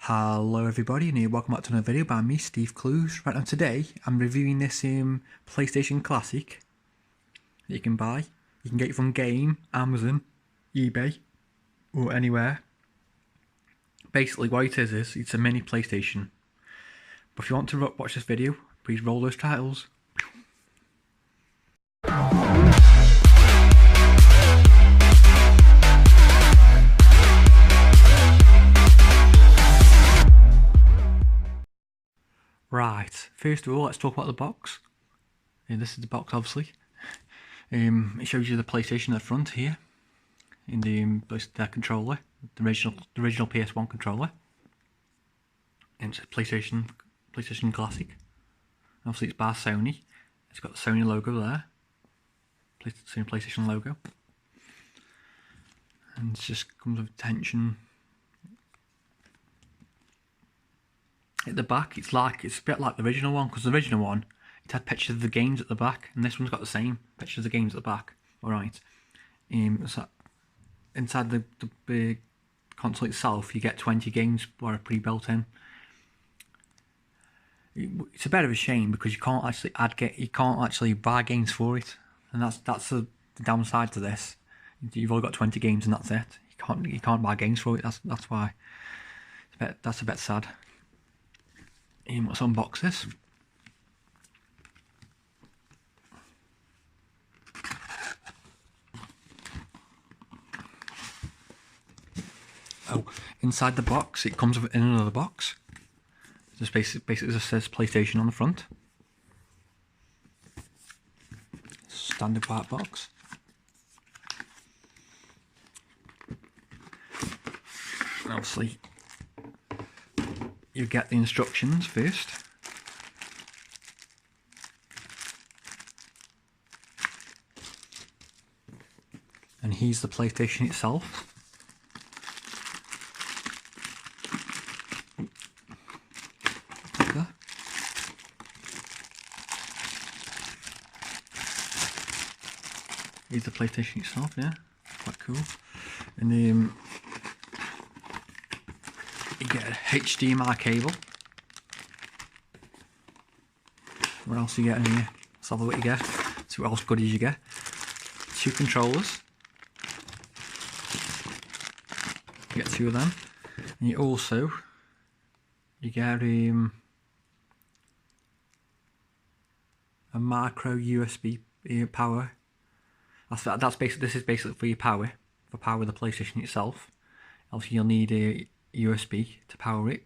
Hello everybody and welcome back to another video by me, Steve Clues. Right now today I'm reviewing this PlayStation Classic that you can buy. You can get it from Game, Amazon, eBay or anywhere. Basically what it is it's a mini PlayStation. But if you want to watch this video, please roll those titles. Right, first of all, let's talk about the box. This is the box, obviously. It shows you the PlayStation at the front here, in the controller, the original PS1 controller, and it's a PlayStation Classic. Obviously, it's by Sony. It's got the Sony logo there, PlayStation logo, and it just comes with tension. At the back, it's a bit like the original one, because the original one, it had pictures of the games at the back, and this one's got the same pictures of the games at the back. Alright. So inside the console itself, you get 20 games that are pre-built in. It's a bit of a shame because you can't actually buy games for it, and that's the downside to this. You've only got 20 games and that's it. You can't buy games for it. That's why. That's a bit sad. Let's unbox this. Oh, inside the box, it comes in another box. Just basically just says PlayStation on the front. Standard white box. And obviously, you get the instructions first. And here's the PlayStation itself. Here's the PlayStation itself, yeah, quite cool. And you get a HDMI cable. What else you get in here? Let's have a look what you get. See what else goodies you get. 2 controllers. You get 2 of them. And you get a micro USB power. This is basically for your power the PlayStation itself. Obviously you'll need a USB to power it.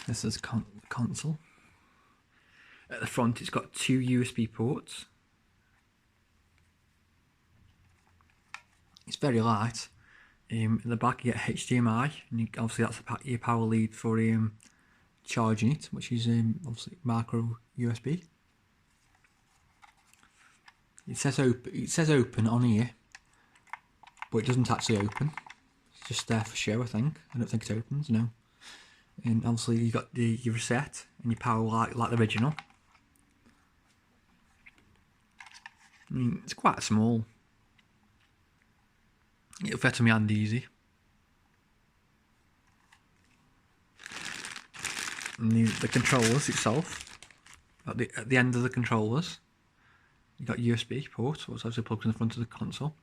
This is console. At the front it's got 2 USB ports. It's very light. In the back you get HDMI, and obviously that's your power lead for charging it, which is obviously micro USB. It says open on here, but it doesn't actually open. It's just there for show, I think. I don't think it opens, no. And obviously you got your reset and your power like the original. I mean, it's quite small. It'll fit on my hand easy. And the controllers itself, at the end of the controllers, you got USB port, which actually plugs in the front of the console.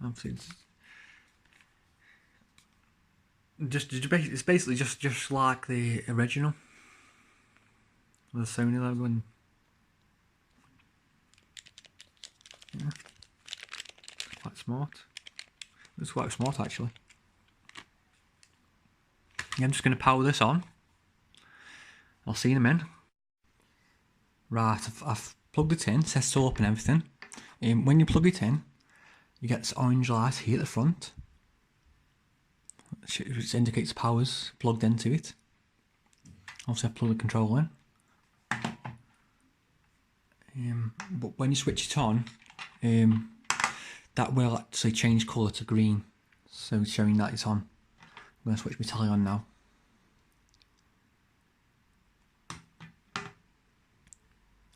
Obviously, it's basically just like the original, with the Sony logo, and yeah, quite smart. It's quite smart actually. I'm just going to power this on. I'll see you in a minute. Right, I've plugged it in, says it's up and everything. When you plug it in, you get this orange light here at the front, which indicates power's plugged into it. Obviously I've plugged the controller in. But when you switch it on, that will actually change colour to green, so it's showing that it's on. I'm going to switch my telly on now.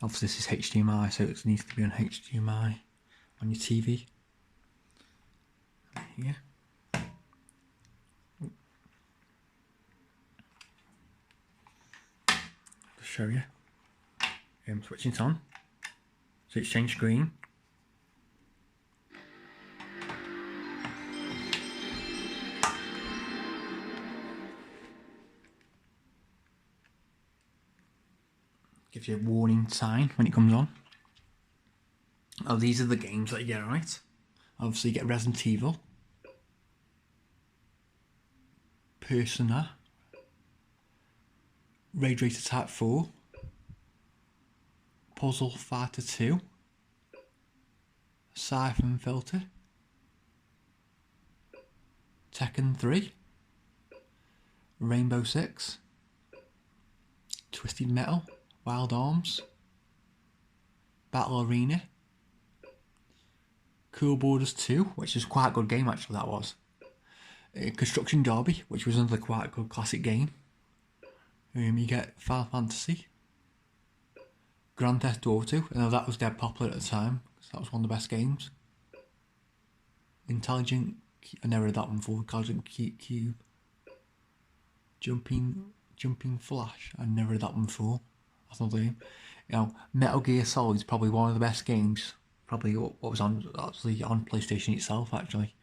Obviously this is HDMI, so it needs to be on HDMI on your TV. Here. Just show you. Switching it on. So it's changed screen. Gives you a warning sign when it comes on. Oh, these are the games that you get, right? Obviously you get Resident Evil, Persona, Rage Racer Type 4, Puzzle Fighter 2, Siphon Filter, Tekken 3, Rainbow Six, Twisted Metal, Wild Arms, Battle Arena, Cool Borders 2, which is quite a good game actually, that was. Construction Derby, which was another quite good classic game. You get Final Fantasy, Grand Theft Auto, I know that was dead popular at the time, because that was one of the best games. Intelligent, I never read that one before, Intelligent Cube. Jumping Flash, I never read that one before. That's another game. You know, Metal Gear Solid is probably one of the best games. Probably what was on actually on PlayStation itself. Actually,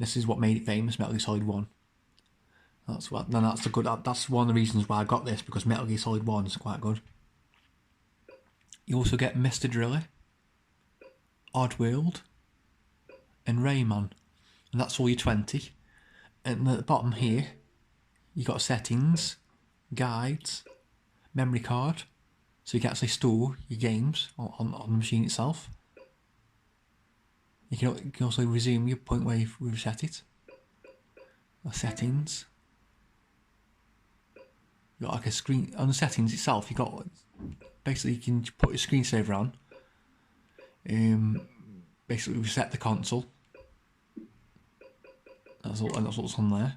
this is what made it famous. Metal Gear Solid 1. That's what. Then that's a good. That's one of the reasons why I got this, because Metal Gear Solid 1 is quite good. You also get Mr. Driller, Oddworld, and Rayman, and that's all your 20. And at the bottom here, you got settings, guides, memory card, so you can actually store your games on the machine itself. You can also resume your point where you've reset it. Settings. You got like a screen on the settings itself. You got basically you can put your screensaver on. Basically reset the console. That's all, and that's what's on there.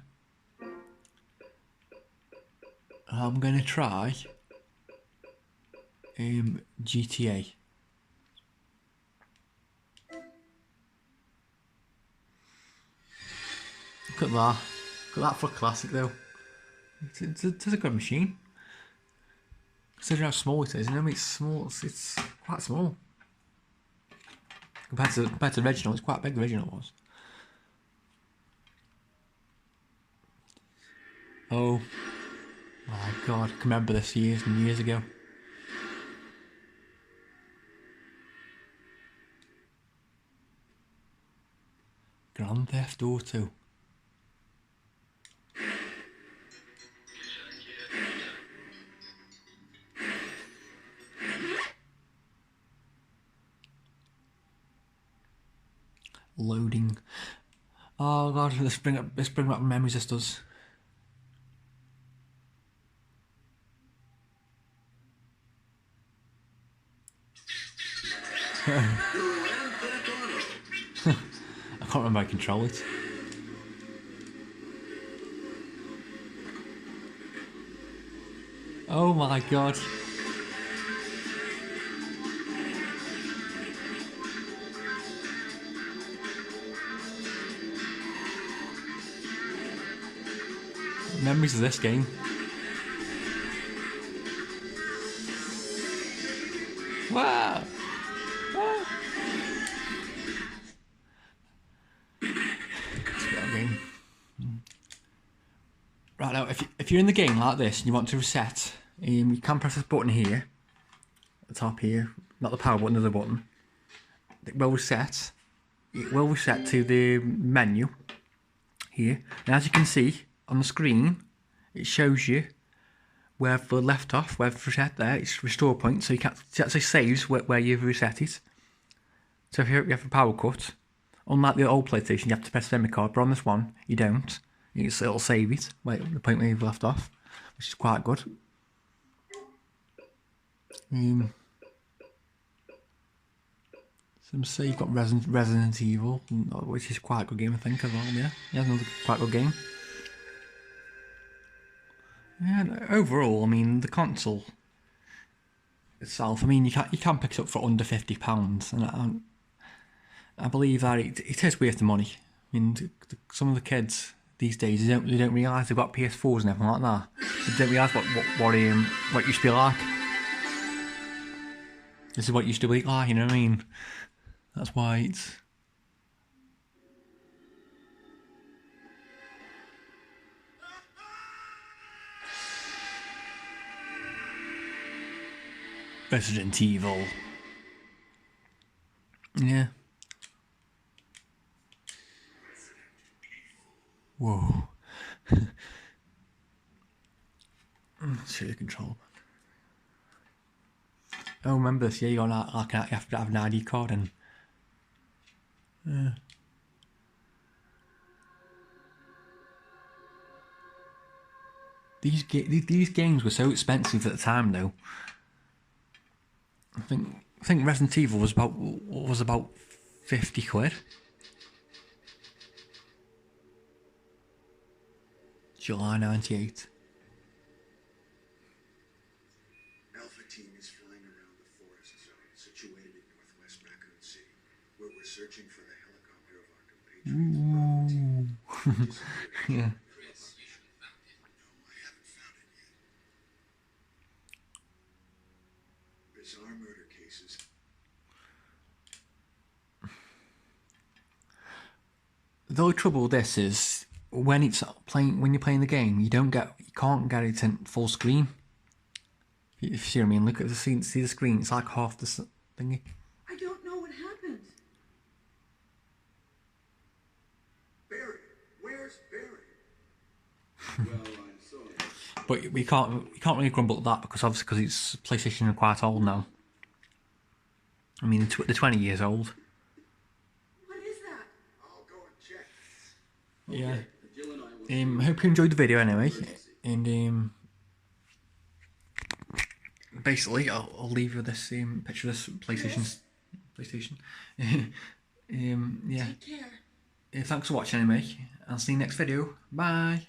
I'm gonna try GTA. Look at that. Look at that for a classic though. It's a good machine. Considering how small it is, you know, it's small. It's quite small compared to the original. It's quite big. The original was. Oh my god! I can remember this years and years ago. Grand Theft Auto. Loading. Oh god, let's bring up memories. This does. I can't remember how to control it. Oh my god. Memories of this game. Wow. Wow. Game. Right now, if you're in the game like this and you want to reset, you can press this button here, at the top here, not the power button, the other button. It will reset. It will reset to the menu here. And as you can see on the screen, it shows you where the left off, where the reset there, it's restore point, so you can it actually saves where you've reset it. So if you have a power cut, unlike the old PlayStation, you have to press the memory card, but on this one, you don't. It'll save it, the point where you've left off, which is quite good. So say you've got Resident Evil, which is quite a good game, I think, as well, yeah. Yeah, another quite good game. Yeah, overall, I mean, the console itself. I mean, you can pick it up for under £50, and I believe that it is worth the money. I mean, some of the kids these days they don't realise they've got PS4s and everything like that. They don't realise what it used to be like. This is what it used to be like. You know what I mean? That's why it's. Resident Evil. Yeah. Whoa. See the control. Oh, remember this? Yeah, you got like you have to have an ID card and. These games were so expensive at the time, though. I think Resident Evil was about £50. July '98. Alpha team is flying around the forest zone situated in northwest Raccoon City, where we're searching for the helicopter of our compatriots. Yeah. Chris, you should have found it. No, I haven't found it yet. Bizarre murder cases. The only trouble with this is when you're playing the game, you can't get it in full screen. If you see what I mean, look at the scene, see the screen. It's like half the thingy. I don't know what happened. Barry, where's Barry? Well, I'm sorry. But we can't really grumble at that because obviously it's PlayStation are quite old now. I mean, they're 20 years old. What is that? I'll go and check. Yeah. Jill and I will Hope you enjoyed the video anyway, and basically I'll leave you with this picture of this PlayStation. Yeah. Take care. Thanks for watching anyway. I'll see you next video. Bye.